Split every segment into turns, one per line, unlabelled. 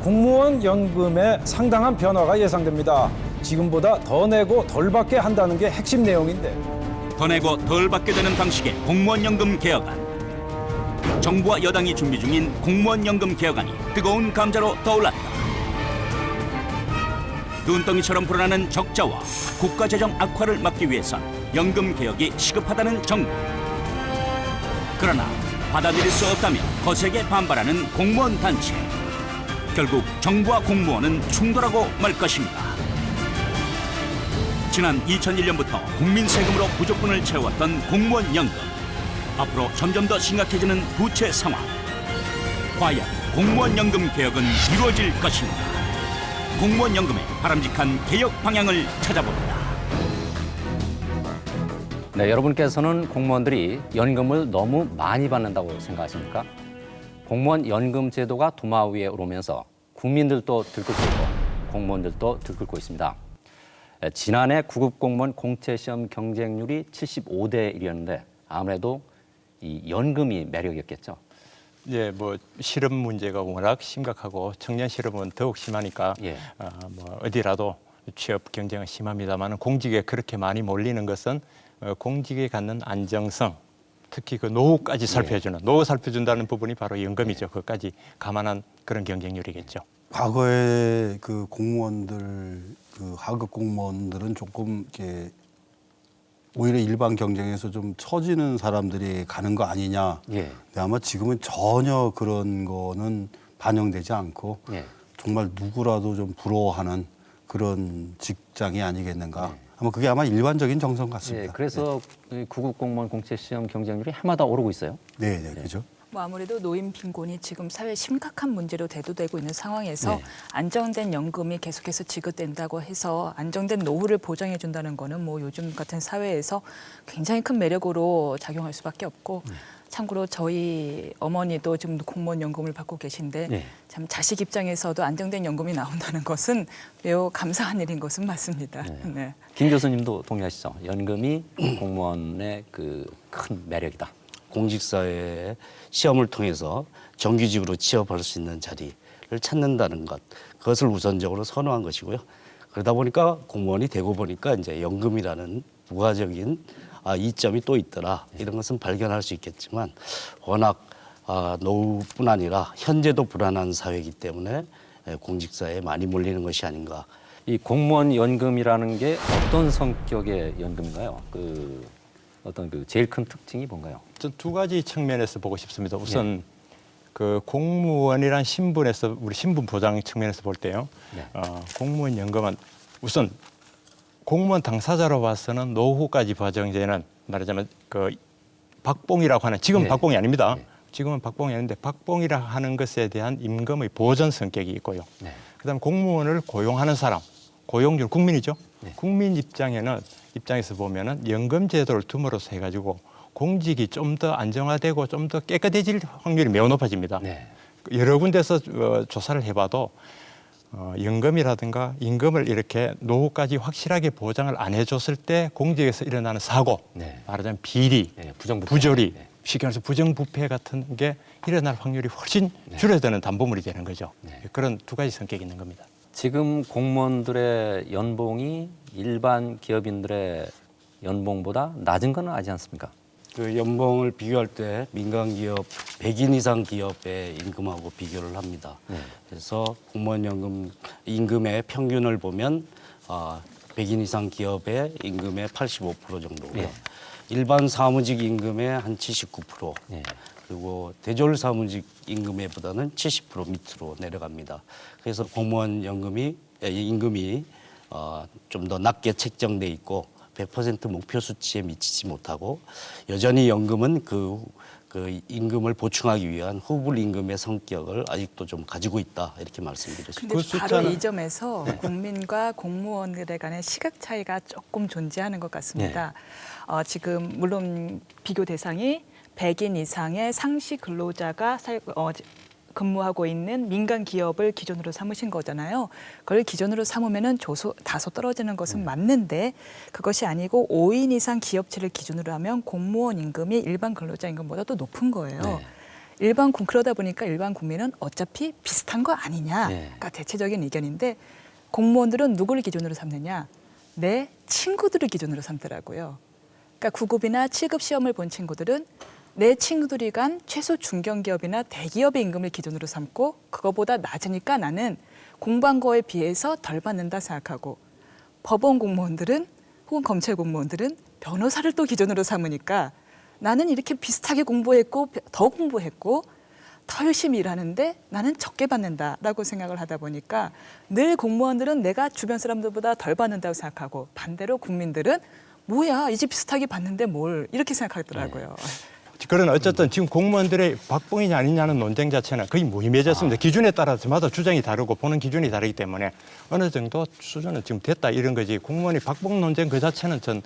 공무원 연금에 상당한 변화가 예상됩니다. 지금보다 더 내고 덜 받게 한다는 게 핵심 내용인데
더 내고 덜 받게 되는 방식의 공무원연금 개혁안. 정부와 여당이 준비 중인 공무원연금 개혁안이 뜨거운 감자로 떠올랐다. 눈덩이처럼 불어나는 적자와 국가재정 악화를 막기 위해선 연금 개혁이 시급하다는 정부. 그러나 받아들일 수 없다며 거세게 반발하는 공무원 단체. 결국 정부와 공무원은 충돌하고 말 것인가. 지난 2001년부터 국민 세금으로 부족분을 채웠던 공무원 연금. 앞으로 점점 더 심각해지는 부채 상황. 과연 공무원 연금 개혁은 이루어질 것인가. 공무원 연금의 바람직한 개혁 방향을 찾아봅니다.
네, 여러분께서는 공무원들이 연금을 너무 많이 받는다고 생각하십니까? 공무원 연금 제도가 도마 위에 오르면서 국민들도 들끓고 있고 공무원들도 들끓고 있습니다. 지난해 구급 공무원 공채 시험 경쟁률이 75대 1이었는데 아무래도 이 연금이 매력이었겠죠.
예, 뭐 실업 문제가 워낙 심각하고 청년 실업은 더욱 심하니까
예.
뭐 어디라도 취업 경쟁은 심합니다만 공직에 그렇게 많이 몰리는 것은 공직에 갖는 안정성, 특히 그 노후까지 살펴주는 노후 살펴준다는 부분이 바로 연금이죠. 그것까지 감안한 그런 경쟁률이겠죠.
과거에 그 공무원들, 그 하급 공무원들은 조금 이렇게 오히려 일반 경쟁에서 좀 처지는 사람들이 가는 거 아니냐.
예.
근데 아마 지금은 전혀 그런 거는 반영되지 않고
예.
정말 누구라도 좀 부러워하는 그런 직장이 아니겠는가. 아마 그게 아마 일반적인 정성 같습니다.
예, 그래서 구급 공무원 공채 시험 경쟁률이 해마다 오르고 있어요.
네, 네, 그죠.
뭐 아무래도 노인 빈곤이 지금 사회 심각한 문제로 대두되고 있는 상황에서
네.
안정된 연금이 계속해서 지급된다고 해서 안정된 노후를 보장해 준다는 거는 뭐 요즘 같은 사회에서 굉장히 큰 매력으로 작용할 수밖에 없고 참고로 저희 어머니도 지금 공무원 연금을 받고 계신데
네.
참 자식 입장에서도 안정된 연금이 나온다는 것은 매우 감사한 일인 것은 맞습니다. 네.
김 교수님도 동의하시죠? 연금이 공무원의 그 큰 매력이다.
공직사회에 시험을 통해서 정규직으로 취업할 수 있는 자리를 찾는다는 것, 그것을 우선적으로 선호한 것이고요. 그러다 보니까 공무원이 되고 보니까 이제 연금이라는 부가적인 이점이 또 있더라. 이런 것은 발견할 수 있겠지만 워낙 노후뿐 아니라 현재도 불안한 사회이기 때문에 공직사회에 많이 몰리는 것이 아닌가.
이 공무원 연금이라는 게 어떤 성격의 연금인가요? 어떤 그 제일 큰 특징이 뭔가요?
전 두 가지 측면에서 보고 싶습니다. 우선 그 공무원이란 신분에서 우리 신분 보장 측면에서 볼 때요.
네.
공무원 연금은 우선 공무원 당사자로 봐서는 노후까지 보장되는 말하자면 그 박봉이라고 하는 지금은
네.
박봉이 아닙니다.
네.
지금은 박봉이 아닌데 박봉이라 하는 것에 대한 임금의 보전 성격이 있고요.
네.
그다음 공무원을 고용하는 사람, 고용주 국민이죠.
네.
국민 입장에서 보면은 연금 제도를 tum으로써 해가지고 공직이 좀 더 안정화되고 좀 더 깨끗해질 확률이 매우 높아집니다.
네.
여러 군데서 조사를 해봐도 연금이라든가 임금을 이렇게 노후까지 확실하게 보장을 안 해줬을 때 공직에서 일어나는 사고,
네.
말하자면 비리,
네, 부정부패.
부조리,
네.
쉽게 말해서 부정부패 같은 게 일어날 확률이 훨씬 줄어드는 담보물이 되는 거죠.
네.
그런 두 가지 성격이 있는 겁니다.
지금 공무원들의 연봉이 일반 기업인들의 연봉보다 낮은 건 아니지 않습니까?
그 연봉을 비교할 때 민간 기업 100인 이상 기업의 임금하고 비교를 합니다.
네.
그래서 공무원 연금 임금의 평균을 보면 100인 이상 기업의 임금의 85% 정도고요.
네.
일반 사무직 임금의 한 79%.
네.
그리고 대졸 사무직 임금에보다는 70% 밑으로 내려갑니다. 그래서 공무원 임금이 좀 더 낮게 책정돼 있고 100% 목표 수치에 미치지 못하고 여전히 연금은 그 임금을 보충하기 위한 후불 임금의 성격을 아직도 좀 가지고 있다 이렇게 말씀드렸습니다.
근데 바로 이 점에서 국민과 공무원들에 간의 시각 차이가 조금 존재하는 것 같습니다. 지금 물론 비교 대상이 100인 이상의 상시 근로자가 근무하고 있는 민간 기업을 기준으로 삼으신 거잖아요. 그걸 기준으로 삼으면은 다소 떨어지는 것은 맞는데 그것이 아니고 5인 이상 기업체를 기준으로 하면 공무원 임금이 일반 근로자 임금보다 더 높은 거예요. 그러다 보니까 일반 국민은 어차피 비슷한 거 아니냐가
네.
대체적인 의견인데 공무원들은 누구를 기준으로 삼느냐? 내 친구들을 기준으로 삼더라고요. 그러니까 9급이나 7급 시험을 본 친구들은 내 친구들이 간 최소 중견기업이나 대기업의 임금을 기준으로 삼고 그거보다 낮으니까 나는 공부한 거에 비해서 덜 받는다 생각하고 법원 공무원들은 혹은 검찰 공무원들은 변호사를 또 기준으로 삼으니까 나는 이렇게 비슷하게 공부했고 더 공부했고 더 열심히 일하는데 나는 적게 받는다라고 생각을 하다 보니까 늘 공무원들은 내가 주변 사람들보다 덜 받는다고 생각하고 반대로 국민들은 뭐야 이제 비슷하게 받는데 뭘 이렇게 생각하더라고요.
그런 어쨌든 지금 공무원들의 박봉이냐 아니냐는 논쟁 자체는 거의 무의미해졌습니다. 기준에 따라서마다 주장이 다르고 보는 기준이 다르기 때문에 어느 정도 수준은 지금 됐다 이런 거지 공무원이 박봉 논쟁 그 자체는 전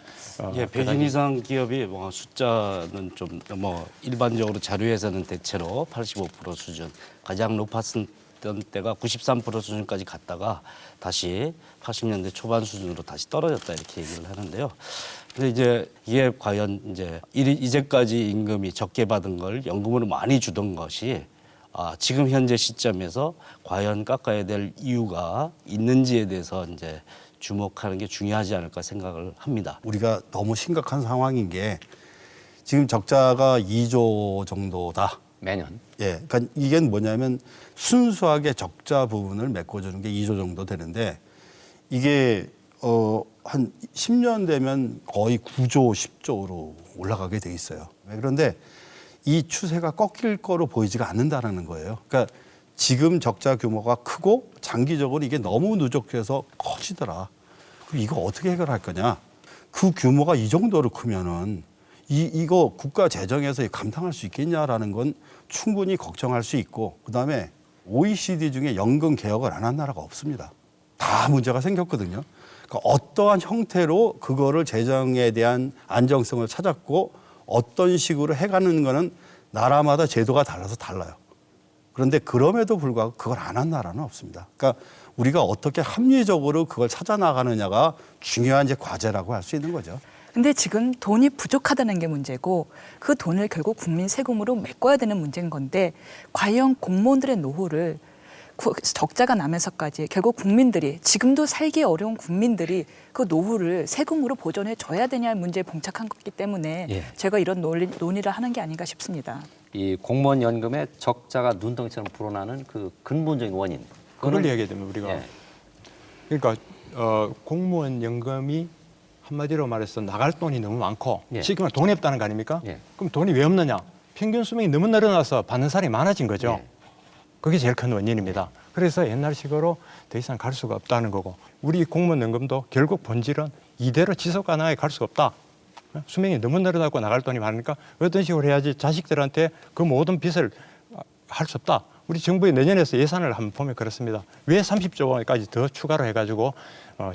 예, 100인 이상 기업이 뭐 숫자는 좀 뭐 일반적으로 자료에서는 대체로 85% 수준 가장 높았던 때가 93% 수준까지 갔다가 다시 80년대 초반 수준으로 다시 떨어졌다 이렇게 얘기를 하는데요. 근데 이제 이게 과연 이제까지 임금이 적게 받은 걸 연금으로 많이 주던 것이 지금 현재 시점에서 과연 깎아야 될 이유가 있는지에 대해서 이제 주목하는 게 중요하지 않을까 생각을 합니다.
우리가 너무 심각한 상황인 게 지금 적자가 2조 정도다.
매년.
예, 그러니까 이게 뭐냐면 순수하게 적자 부분을 메꿔주는 게 2조 정도 되는데 이게 한 10년 되면 거의 9조, 10조로 올라가게 돼 있어요. 그런데 이 추세가 꺾일 거로 보이지가 않는다는 거예요. 그러니까 지금 적자 규모가 크고 장기적으로 이게 너무 누적해서 커지더라. 그럼 이거 어떻게 해결할 거냐? 그 규모가 이 정도로 크면은 이거 국가 재정에서 감당할 수 있겠냐라는 건 충분히 걱정할 수 있고 그다음에 OECD 중에 연금 개혁을 안 한 나라가 없습니다. 다 문제가 생겼거든요. 그러니까 어떠한 형태로 그거를 재정에 대한 안정성을 찾았고 어떤 식으로 해가는 거는 나라마다 제도가 달라서 달라요. 그런데 그럼에도 불구하고 그걸 안 한 나라는 없습니다. 그러니까 우리가 어떻게 합리적으로 그걸 찾아 나가느냐가 중요한 이제 과제라고 할 수 있는 거죠.
근데 지금 돈이 부족하다는 게 문제고 그 돈을 결국 국민 세금으로 메꿔야 되는 문제인 건데 과연 공무원들의 노후를 적자가 나면서까지 결국 국민들이 지금도 살기 어려운 국민들이 그 노후를 세금으로 보전해 줘야 되냐 문제에 봉착한 거기 때문에
예.
제가 이런 논의를 하는 게 아닌가 싶습니다.
이 공무원 연금의 적자가 눈덩이처럼 불어나는 그 근본적인 원인.
그걸 얘기해야 되면 우리가
예.
그러니까 공무원 연금이 한마디로 말해서 나갈 돈이 너무 많고
예.
쉽게 말해 돈이 없다는 거 아닙니까?
예.
그럼 돈이 왜 없느냐? 평균 수명이 너무 늘어나서 받는 사람이 많아진 거죠.
예.
그게 제일 큰 원인입니다. 그래서 옛날식으로 더 이상 갈 수가 없다는 거고 우리 공무원 연금도 결국 본질은 이대로 지속 가능하게 갈 수가 없다. 수명이 너무 늘어나고 나갈 돈이 많으니까 어떤 식으로 해야지 자식들한테 그 모든 빚을 할 수 없다. 우리 정부의 내년에서 예산을 한번 보면 그렇습니다. 왜 30조 원까지 더 추가로 해가지고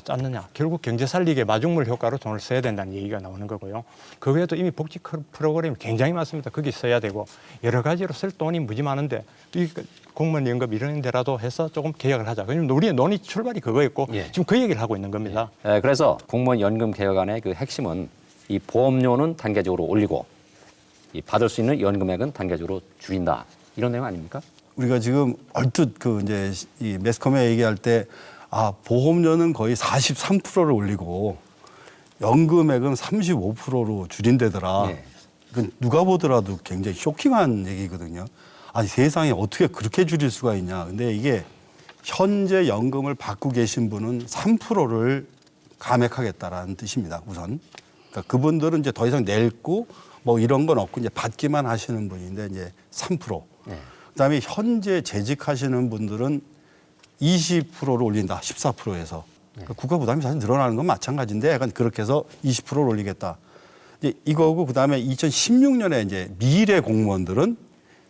짰느냐. 결국 경제 살리기에 마중물 효과로 돈을 써야 된다는 얘기가 나오는 거고요. 그 외에도 이미 복지 프로그램이 굉장히 많습니다. 거기 써야 되고 여러 가지로 쓸 돈이 무지 많은데 이 공무원 연금 이런 데라도 해서 조금 개혁을 하자. 왜냐면 우리의 논의 출발이 그거였고
예.
지금 그 얘기를 하고 있는 겁니다.
예, 그래서 공무원 연금 개혁안의 그 핵심은 이 보험료는 단계적으로 올리고 이 받을 수 있는 연금액은 단계적으로 줄인다. 이런 내용 아닙니까?
우리가 지금 얼뜻 그 이제 이 매스컴에 얘기할 때 보험료는 거의 43%를 올리고 연금액은 35%로 줄인다더라.
예.
그건 누가 보더라도 굉장히 쇼킹한 얘기거든요. 아니 세상에 어떻게 그렇게 줄일 수가 있냐. 근데 이게 현재 연금을 받고 계신 분은 3%를 감액하겠다라는 뜻입니다. 우선. 그러니까 그분들은 이제 더 이상 낼고 뭐 이런 건 없고 이제 받기만 하시는 분인데 이제 3%.
예.
그다음에 현재 재직하시는 분들은 20%를 올린다. 14%에서. 그러니까 국가 부담이 사실 늘어나는 건 마찬가지인데 약간 그렇게 해서 20%를 올리겠다. 이제 이거고 그다음에 2016년에 이제 미래 공무원들은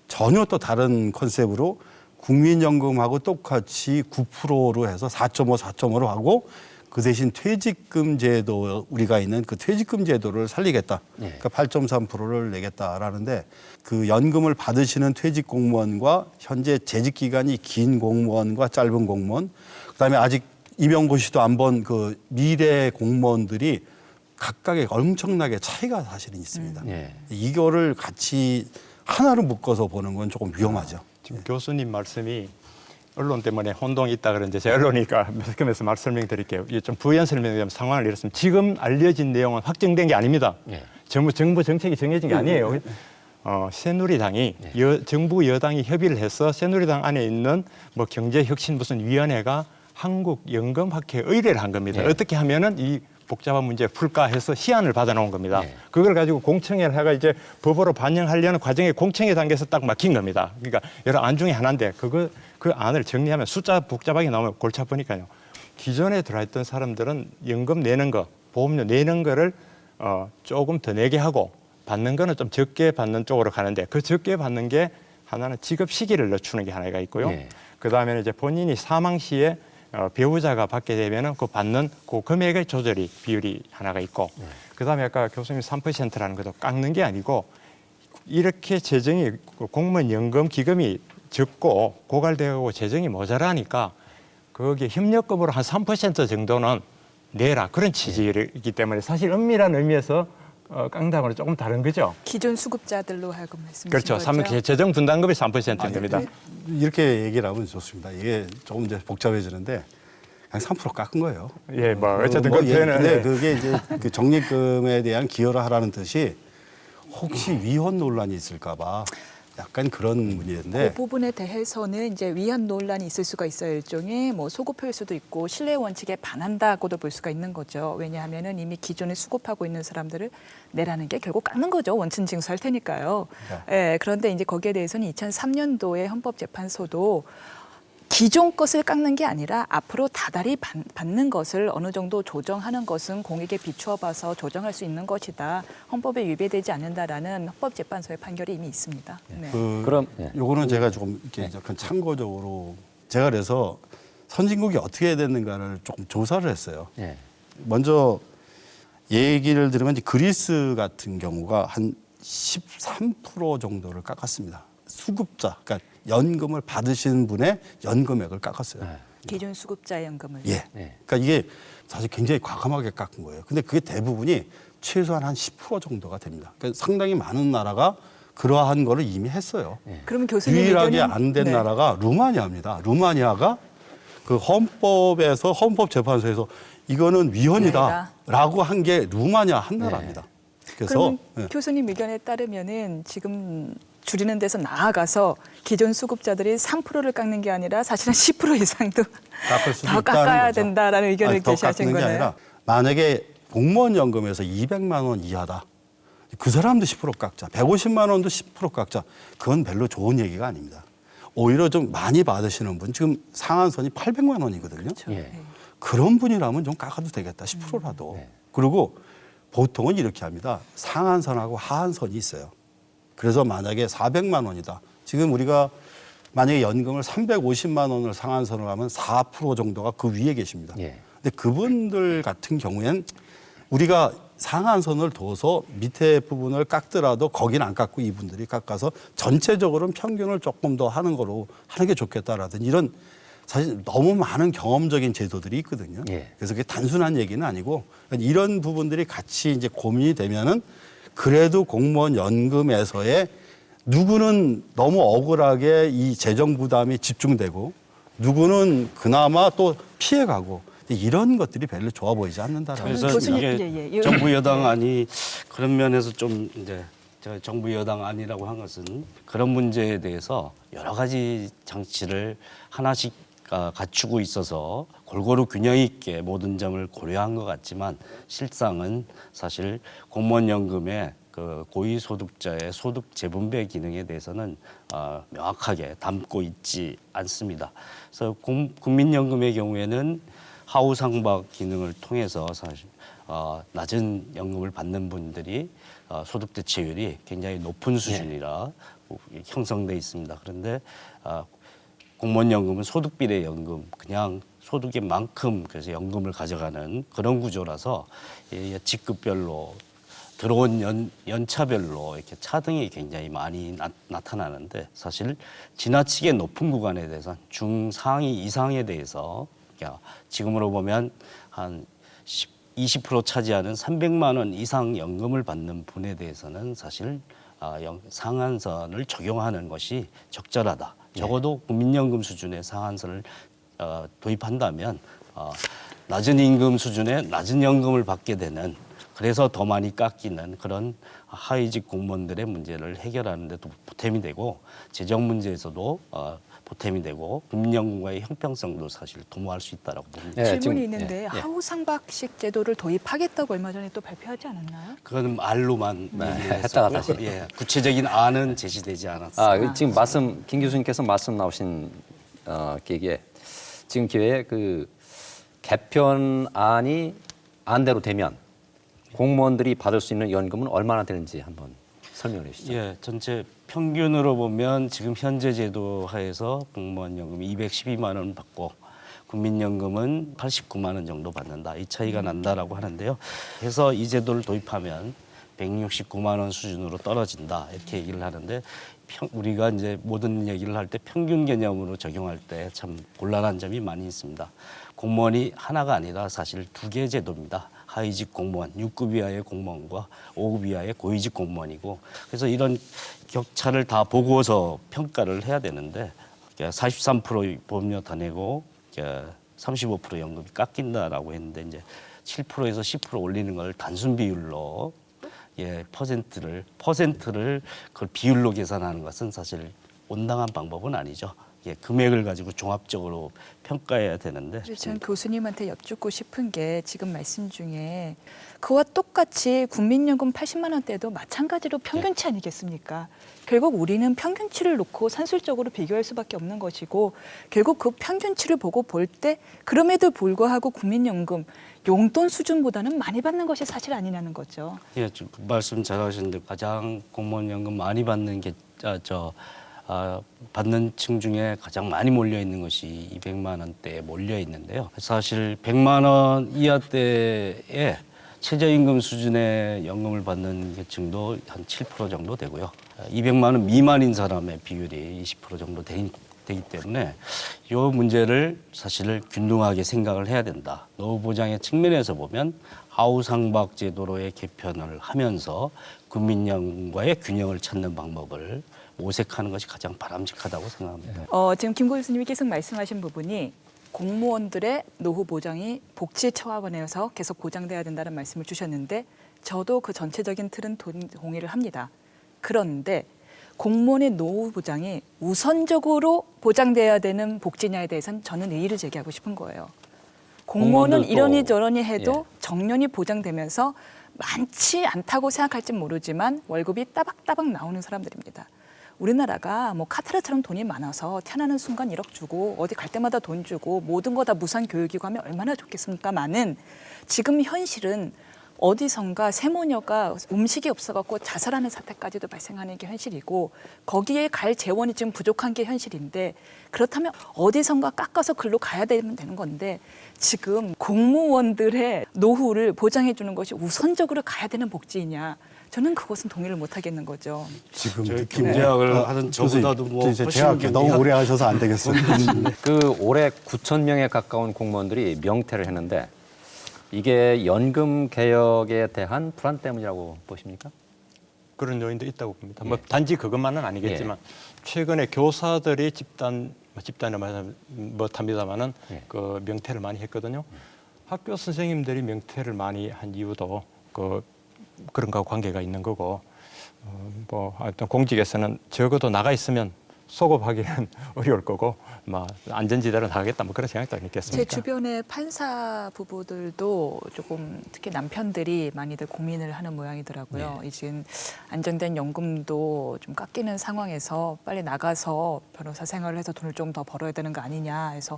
전혀 또 다른 컨셉으로 국민연금하고 똑같이 9%로 해서 4.5, 4.5로 하고 그 대신 퇴직금 제도 우리가 있는 그 퇴직금 제도를 살리겠다.
네.
그러니까 8.3%를 내겠다라는데 그 연금을 받으시는 퇴직 공무원과 현재 재직 기간이 긴 공무원과 짧은 공무원, 그다음에 아직 임용고시도 안 본 그 미래 공무원들이 각각의 엄청나게 차이가 사실은 있습니다.
예.
이거를 같이 하나로 묶어서 보는 건 조금 위험하죠.
지금 교수님 말씀이 언론 때문에 혼동이 있다 그러는데 제가 언론이니까 매스컴에서 설명드릴게요. 이게 좀 부연 설명드리면 상황을 이렇습니다. 지금 알려진 내용은 확정된 게 아닙니다.
네.
정부 정책이 정해진 게 아니에요. 새누리당이 정부 여당이 협의를 해서 새누리당 안에 있는 뭐 경제혁신 무슨 위원회가 한국연금학회 의뢰를 한 겁니다.
네.
어떻게 하면은 이 복잡한 문제 풀까 해서 시안을 받아놓은 겁니다.
네.
그걸 가지고 공청회를 해가 이제 법으로 반영하려는 과정에 공청회 단계에서 딱 막힌 겁니다. 그러니까 여러 안 중에 하나인데 그 안을 정리하면 숫자 복잡하게 나오면 골치 아프니까요. 기존에 들어있던 사람들은 연금 내는 거, 보험료 내는 거를 조금 더 내게 하고 받는 거는 좀 적게 받는 쪽으로 가는데 그 적게 받는 게 하나는 지급 시기를 늦추는 게 하나가 있고요.
네.
그 다음에는 이제 본인이 사망 시에 배우자가 받게 되면은 그 받는 그 금액의 조절이 비율이 하나가 있고 그 다음에 아까 교수님 3%라는 것도 깎는 게 아니고 이렇게 재정이 공무원 연금 기금이 적고 고갈되고 재정이 모자라니까 거기에 협력금으로 한 3% 정도는 내라 그런 취지이기 때문에 사실 엄밀한 의미에서 깡당으로 조금 다른 거죠.
기존 수급자들로 하여금 말씀이신
그렇죠.
거죠?
재정 분담금이 3%인 겁니다.
이렇게 얘기를 하면 좋습니다. 이게 조금 이제 복잡해지는데 그냥 3% 깎은 거예요.
예, 뭐 어쨌든 그
예,
표현은
근데 그게 이제 그 적립금에 대한 기여를 하라는 뜻이 혹시 위헌 논란이 있을까봐 약간 그런 문제인데
그 부분에 대해서는 이제 위헌 논란이 있을 수가 있어요. 일종의 뭐 소급일 수도 있고 신뢰 원칙에 반한다고도 볼 수가 있는 거죠. 왜냐하면은 이미 기존에 수급하고 있는 사람들을 내라는 게 결국 깎는 거죠. 원천 징수할 테니까요. 예, 그런데 이제 거기에 대해서는 2003년도에 헌법재판소도 기존 것을 깎는 게 아니라 앞으로 다달이 받는 것을 어느 정도 조정하는 것은 공익에 비추어 봐서 조정할 수 있는 것이다. 헌법에 위배되지 않는다라는 헌법재판소의 판결이 이미 있습니다. 네.
그럼 예.
요거는 제가 조금 이렇게 약간 참고적으로 제가 그래서 선진국이 어떻게 해야 되는가를 조금 조사를 했어요.
예.
먼저 얘기를 들으면 이제 그리스 같은 경우가 한 13% 정도를 깎았습니다. 수급자, 그러니까 연금을 받으시는 분의 연금액을 깎았어요.
기존 수급자 연금을.
예.
네.
그러니까 이게 사실 굉장히 과감하게 깎은 거예요. 근데 그게 대부분이 최소한 한 10% 정도가 됩니다. 그러니까 상당히 많은 나라가 그러한 거를 이미 했어요.
그러면 교수님
유일하게
의견은-
안 된
네.
나라가 루마니아입니다. 루마니아가 그 헌법재판소에서 이거는 위헌이다라고 한 게 루마니아 한 나라입니다. 그래서
그러면
예.
교수님 의견에 따르면은 지금 줄이는 데서 나아가서 기존 수급자들이 3%를 깎는 게 아니라 사실은 10% 이상도
깎을 수도
더
있다는
깎아야
거죠.
된다라는 의견을
아니, 더
제시하신
깎는 게
거네요.
아니라 만약에 공무원 연금에서 200만 원 이하다. 그 사람도 10% 깎자. 150만 원도 10% 깎자. 그건 별로 좋은 얘기가 아닙니다. 오히려 좀 많이 받으시는 분 지금 상한선이 800만 원이거든요.
예.
그런 분이라면 좀 깎아도 되겠다. 10%라도.
네.
그리고 보통은 이렇게 합니다. 상한선하고 하한선이 있어요. 그래서 만약에 400만 원이다. 지금 우리가 만약에 연금을 350만 원을 상한선으로 하면 4% 정도가 그 위에 계십니다.
예.
근데 그분들 같은 경우엔 우리가 상한선을 둬서 밑에 부분을 깎더라도 거긴 안 깎고 이분들이 깎아서 전체적으로는 평균을 조금 더 하는 거로 하는 게 좋겠다라든 이런 사실 너무 많은 경험적인 제도들이 있거든요.
예.
그래서 그게 단순한 얘기는 아니고 이런 부분들이 같이 이제 고민이 되면은 그래도 공무원 연금에서의 누구는 너무 억울하게 이 재정 부담이 집중되고 누구는 그나마 또 피해가고 이런 것들이 별로 좋아 보이지 않는다라는
저는
그래서
교수님,
이게
예.
정부 여당안이 그런 면에서 좀 이제 제가 정부 여당안이라고 한 것은 그런 문제에 대해서 여러 가지 장치를 하나씩 갖추고 있어서 골고루 균형 있게 모든 점을 고려한 것 같지만 실상은 사실 공무원 연금의 그 고위소득자의 소득 재분배 기능에 대해서는 명확하게 담고 있지 않습니다. 그래서 국민연금의 경우에는 하우상박 기능을 통해서 사실 낮은 연금을 받는 분들이 소득 대체율이 굉장히 높은 수준이라 형성돼 있습니다. 그런데 공무원연금은 소득비례 연금, 그냥 소득의 만큼 그래서 연금을 가져가는 그런 구조라서 직급별로 들어온 연차별로 이렇게 차등이 굉장히 많이 나타나는데 사실 지나치게 높은 구간에 대해서 중상위 이상에 대해서 지금으로 보면 한 20% 차지하는 300만 원 이상 연금을 받는 분에 대해서는 사실 상한선을 적용하는 것이 적절하다. 적어도 국민연금 수준의 상한선을 도입한다면 낮은 임금 수준의 낮은 연금을 받게 되는, 그래서 더 많이 깎이는 그런 하위직 공무원들의 문제를 해결하는 데도 보탬이 되고, 재정 문제에서도 보탬이 되고, 국민연금과의 형평성도 사실 도모할 수 있다라고 봅니다.
네,
질문이
지금,
있는데
예, 예.
하우상박식 제도를 도입하겠다고 얼마 전에 또 발표하지 않았나요?
그건 말로만
했다가 다시.
예, 구체적인 안은 제시되지 않았습니다.
지금 김 교수님께서 말씀 나오신 계기에 지금 기회에 그 개편안이 안대로 되면 공무원들이 받을 수 있는 연금은 얼마나 되는지 한번 설명해 주시죠.
예, 전체 평균으로 보면 지금 현재 제도 하에서 공무원 연금이 212만 원 받고 국민연금은 89만 원 정도 받는다. 이 차이가 난다라고 하는데요. 그래서 이 제도를 도입하면 169만 원 수준으로 떨어진다. 이렇게 얘기를 하는데 우리가 이제 모든 얘기를 할 때 평균 개념으로 적용할 때 참 곤란한 점이 많이 있습니다. 공무원이 하나가 아니라 사실 2개의 제도입니다. 하위직 공무원, 6급 이하의 공무원과 5급 이하의 고위직 공무원이고, 그래서 이런 격차를 다 보고서 평가를 해야 되는데 43% 보험료 더 내고 35% 연금이 깎인다라고 했는데 이제 7%에서 10% 올리는 걸 단순 비율로 퍼센트를 그걸 비율로 계산하는 것은 사실 온당한 방법은 아니죠. 금액을 가지고 종합적으로 평가해야 되는데.
저는 교수님한테 여쭙고 싶은 게 지금 말씀 중에 그와 똑같이 국민연금 80만 원대도 마찬가지로 평균치 아니겠습니까? 결국 우리는 평균치를 놓고 산술적으로 비교할 수밖에 없는 것이고, 결국 그 평균치를 보고 볼 때 그럼에도 불구하고 국민연금 용돈 수준보다는 많이 받는 것이 사실 아니냐는 거죠.
예, 그 말씀 잘하시는데 가장 공무원 연금 많이 받는 게 받는 층 중에 가장 많이 몰려 있는 것이 200만 원대에 몰려 있는데요. 사실 100만 원 이하대에 최저임금 수준의 연금을 받는 계층도 한 7% 정도 되고요. 200만 원 미만인 사람의 비율이 20% 정도 되기 때문에 이 문제를 사실 균등하게 생각을 해야 된다. 노후 보장의 측면에서 보면 하우상박 제도로의 개편을 하면서 국민연금과의 균형을 찾는 방법을 모색하는 것이 가장 바람직하다고 생각합니다.
지금 김 교수님이 계속 말씀하신 부분이 공무원들의 노후 보장이 복지 차원에서 계속 보장돼야 된다는 말씀을 주셨는데, 저도 그 전체적인 틀은 동의를 합니다. 그런데 공무원의 노후 보장이 우선적으로 보장돼야 되는 복지냐에 대해서는 저는 이의를 제기하고 싶은 거예요. 공무원은 이러니 저러니 해도 정년이 보장되면서 많지 않다고 생각할진 모르지만 월급이 따박따박 나오는 사람들입니다. 우리나라가 뭐 카타르처럼 돈이 많아서 태어나는 순간 1억 주고 어디 갈 때마다 돈 주고 모든 거 다 무상 교육이고 하면 얼마나 좋겠습니까마는, 지금 현실은 어디선가 세모녀가 음식이 없어갖고 자살하는 사태까지도 발생하는 게 현실이고, 거기에 갈 재원이 지금 부족한 게 현실인데, 그렇다면 어디선가 깎아서 글로 가야 되는 건데, 지금 공무원들의 노후를 보장해 주는 것이 우선적으로 가야 되는 복지이냐, 저는 그것은 동의를 못 하겠는 거죠.
지금
김재학을 하는 저보다도 뭐
제가 너무 오래 하셔서 안 되겠습니다.
그 올해 9천 명에 가까운 공무원들이 명퇴를 했는데 이게 연금 개혁에 대한 불안 때문이라고 보십니까?
그런 요인도 있다고 봅니다. 뭐 단지 그것만은 아니겠지만 최근에 교사들이 집단을 말하면 못합니다만은 그 명퇴를 많이 했거든요. 학교 선생님들이 명퇴를 많이 한 이유도 그런 거하고 관계가 있는 거고, 뭐 하여튼 공직에서는 적어도 나가 있으면 소급하기는 어려울 거고, 뭐 안전지대로 나가겠다, 뭐 그런 생각도 있겠습니까?
제 주변의 판사 부부들도 조금 특히 남편들이 많이들 고민을 하는 모양이더라고요. 이제 안정된 연금도 좀 깎이는 상황에서 빨리 나가서 변호사 생활을 해서 돈을 좀 더 벌어야 되는 거 아니냐 해서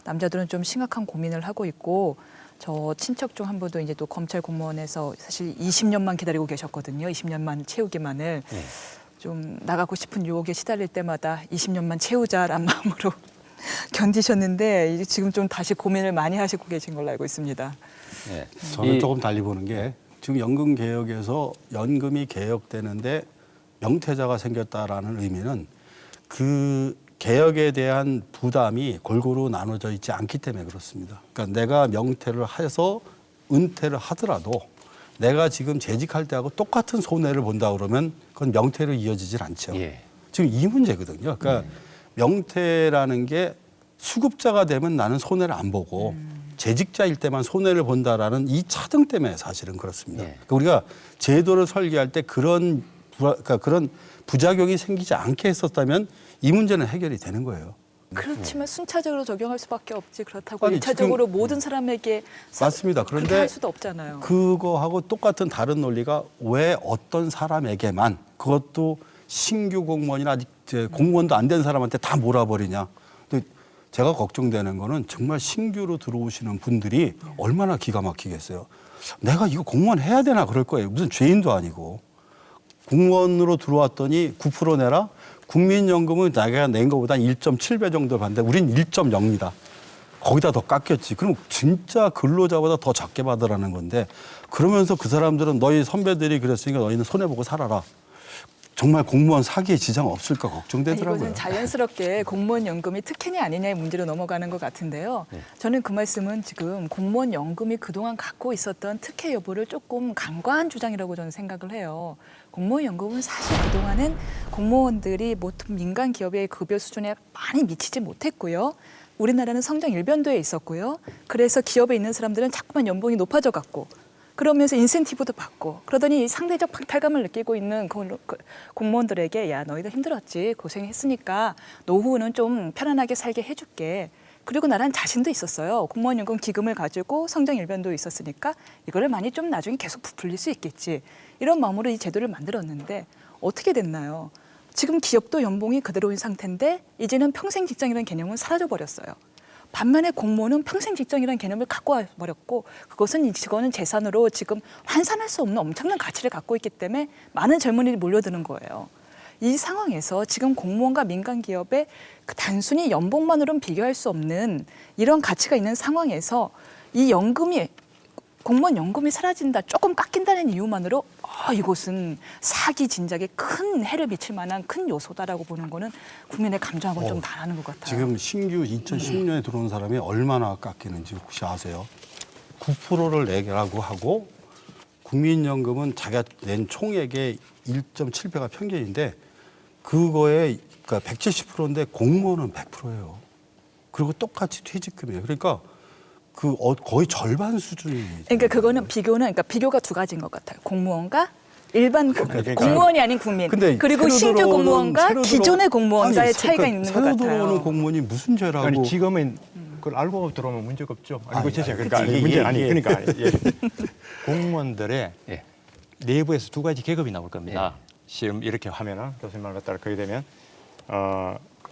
남자들은 좀 심각한 고민을 하고 있고, 저 친척 중 한 분도 이제 또 검찰 공무원에서 사실 20년만 기다리고 계셨거든요. 20년만 채우기만을. 좀 나가고 싶은 유혹에 시달릴 때마다 20년만 채우자란 마음으로 견디셨는데, 이제 지금 좀 다시 고민을 많이 하시고 계신 걸로 알고 있습니다.
저는 조금 달리 보는 게, 지금 연금 개혁에서 연금이 개혁되는데 명퇴자가 생겼다라는 의미는 그 개혁에 대한 부담이 골고루 나눠져 있지 않기 때문에 그렇습니다. 그러니까 내가 명퇴를 해서 은퇴를 하더라도 내가 지금 재직할 때하고 똑같은 손해를 본다 그러면 그건 명퇴로 이어지질 않죠.
예.
지금 이 문제거든요. 그러니까 명퇴라는 게 수급자가 되면 나는 손해를 안 보고 재직자일 때만 손해를 본다라는 이 차등 때문에 사실은 그렇습니다.
예.
그러니까 우리가 제도를 설계할 때 그런 부작용이 생기지 않게 했었다면 이 문제는 해결이 되는 거예요.
그렇지만 순차적으로 적용할 수밖에 없지. 그렇다고
아니,
일차적으로
지금
모든 사람에게
맞습니다.
그렇게
그런데
할 수도 없잖아요.
그거하고 똑같은 다른 논리가 왜 어떤 사람에게만 그것도 신규 공무원이나 아직 이제 공무원도 안 된 사람한테 다 몰아버리냐. 근데 제가 걱정되는 거는 정말 신규로 들어오시는 분들이 얼마나 기가 막히겠어요. 내가 이거 공무원 해야 되나 그럴 거예요. 무슨 죄인도 아니고. 공무원으로 들어왔더니 9% 내라. 국민연금은 내가 낸 것보다 1.7배 정도 받는데 우린 1.0이다. 거기다 더 깎였지. 그럼 진짜 근로자보다 더 작게 받으라는 건데 그러면서 그 사람들은 너희 선배들이 그랬으니까 너희는 손해보고 살아라. 정말 공무원 사기에 지장 없을까 걱정되더라고요.
이것은 자연스럽게 공무원 연금이 특혜냐 아니냐의 문제로 넘어가는 것 같은데요. 저는 그 말씀은 지금 공무원 연금이 그동안 갖고 있었던 특혜 여부를 조금 간과한 주장이라고 저는 생각을 해요. 공무원 연금은 사실 그동안은 공무원들이 모든 민간 기업의 급여 수준에 많이 미치지 못했고요. 우리나라는 성장 일변도에 있었고요. 그래서 기업에 있는 사람들은 자꾸만 연봉이 높아져 갔고 그러면서 인센티브도 받고 그러더니 상대적 박탈감을 느끼고 있는 공무원들에게 야 너희들 힘들었지 고생했으니까 노후는 좀 편안하게 살게 해줄게. 그리고 나란 자신도 있었어요. 공무원연금 기금을 가지고 성장 일변도 있었으니까 이거를 많이 좀 나중에 계속 부풀릴 수 있겠지. 이런 마음으로 이 제도를 만들었는데 어떻게 됐나요? 지금 기업도 연봉이 그대로인 상태인데 이제는 평생 직장이라는 개념은 사라져버렸어요. 반면에 공무원은 평생 직장이라는 개념을 갖고 와버렸고 그것은 이 직원은 재산으로 지금 환산할 수 없는 엄청난 가치를 갖고 있기 때문에 많은 젊은이들이 몰려드는 거예요. 이 상황에서 지금 공무원과 민간 기업의 그 단순히 연봉만으로는 비교할 수 없는 이런 가치가 있는 상황에서 이 연금이 공무원 연금이 사라진다, 조금 깎인다는 이유만으로 이것은 사기 진작에 큰 해를 미칠 만한 큰 요소다라고 보는 거는 국민의 감정하고는 좀 다르는 것 같아요.
지금 신규 2010년에 들어온 사람이 얼마나 깎이는지 혹시 아세요? 9%를 내라고 하고 국민연금은 자기가 낸 총액의 1.7배가 평균인데 그거에 그러니까 170%인데 공무원은 100%예요. 그리고 똑같이 퇴직금이에요. 그러니까 거의 절반 수준이.
그러니까 그거는 비교가 두 가지인 것 같아요. 공무원과 일반 공무원이 아닌 국민 그리고 신규 공무원과 기존의 공무원과의 차이가 있는 것 같아요.
새로 들어오는 공무원이 무슨 죄라고?
아니 지금은 그걸 알고 들어오면 문제가 없죠. 알고 있으세요. 그러니까
그치.
문제
예,
아니
예.
그러니까 예. 공무원들의
예.
내부에서 두 가지 계급이 나올 겁니다. 지금 이렇게 하면은 교수님 말 따라 그게 되면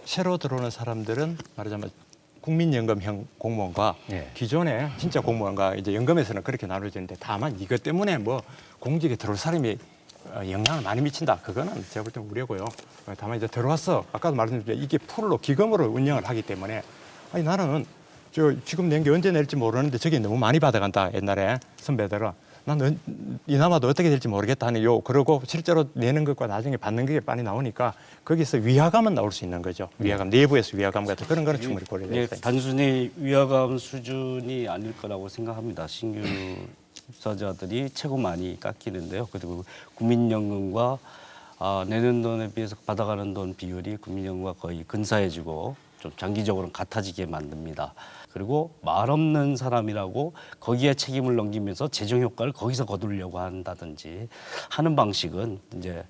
새로 들어오는 사람들은 말하자면 국민연금형 공무원과 기존의 진짜 공무원과 이제 연금에서는 그렇게 나눠지는데 다만 이것 때문에 뭐 공직에 들어올 사람이 영향을 많이 미친다. 그거는 제가 볼 때 우려고요. 다만 이제 들어와서 아까도 말씀드렸지만 이게 풀로 기금으로 운영을 하기 때문에 아니 나는 저 지금 낸 게 언제 낼지 모르는데 저게 너무 많이 받아간다. 옛날에 선배들은 난 이나마도 어떻게 될지 모르겠다 하는 그러고 실제로 내는 것과 나중에 받는 게 많이 나오니까 거기서 위화감은 나올 수 있는 거죠. 위화감, 내부에서 위화감 같은 그런 거는 충분히 고려돼야
예,
돼요.
단순히 위화감 수준이 아닐 거라고 생각합니다. 신규 입사자들이 최고 많이 깎이는데요. 그리고 국민연금과 내는 돈에 비해서 받아가는 돈 비율이 국민연금과 거의 근사해지고 좀 장기적으로는 같아지게 만듭니다. 그리고 말 없는 사람이라고 거기에 책임을 넘기면서 재정 효과를 거기서 거두려고 한다든지 하는 방식은 이제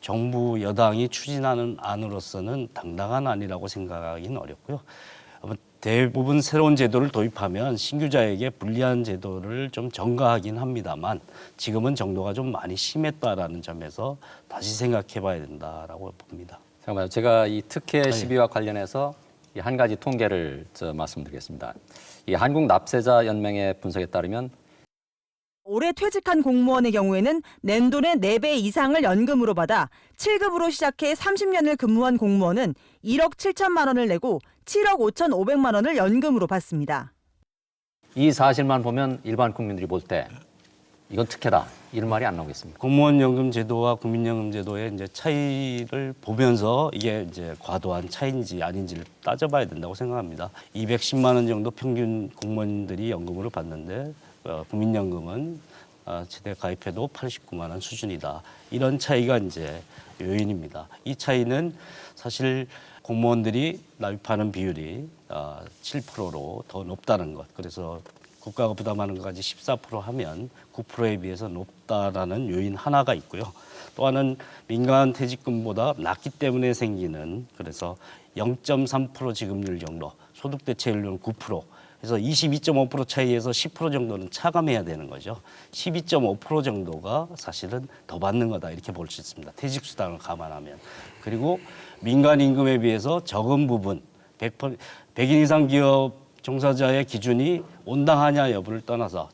정부 여당이 추진하는 안으로서는 당당한 안이라고 생각하기는 어렵고요. 대부분 새로운 제도를 도입하면 신규자에게 불리한 제도를 좀 전가하긴 합니다만 지금은 정도가 좀 많이 심했다라는 점에서 다시 생각해봐야 된다라고 봅니다.
잠깐만요. 제가 이 특혜 시비와 관련해서 이 한 가지 통계를 말씀드리겠습니다. 이 한국납세자연맹의 분석에 따르면
올해 퇴직한 공무원의 경우에는 낸 돈의 4배 이상을 연금으로 받아 7급으로 시작해 30년을 근무한 공무원은 1억 7천만 원을 내고 7억 5,500만 원을 연금으로 받습니다.
이 사실만 보면 일반 국민들이 볼 때 이건 특혜다 이런 말이 안 나오겠습니까?
공무원 연금 제도와 국민연금 제도의 이제 차이를 보면서 이게 이제 과도한 차이인지 아닌지를 따져봐야 된다고 생각합니다. 210만 원 정도 평균 공무원들이 연금으로 받는데 국민연금은 지대 가입해도 89만 원 수준이다. 이런 차이가 이제 요인입니다. 이 차이는 사실 공무원들이 납입하는 비율이 7%로 더 높다는 것. 그래서 국가가 부담하는 것까지 14% 하면 9%에 비해서 높다라는 요인 하나가 있고요. 또 하나는 민간 퇴직금보다 낮기 때문에 생기는 그래서 0.3% 지급률 정도, 소득 대체율은 9%. 그래서 22.5% 차이에서 10% 정도는 차감해야 되는 거죠. 12.5% 정도가 사실은 더 받는 거다 이렇게 볼 수 있습니다. 퇴직수당을 감안하면. 그리고 민간 임금에 비해서 적은 부분, 100인 이상 기업 종사자의 기준이 온당하냐 여부를 떠나서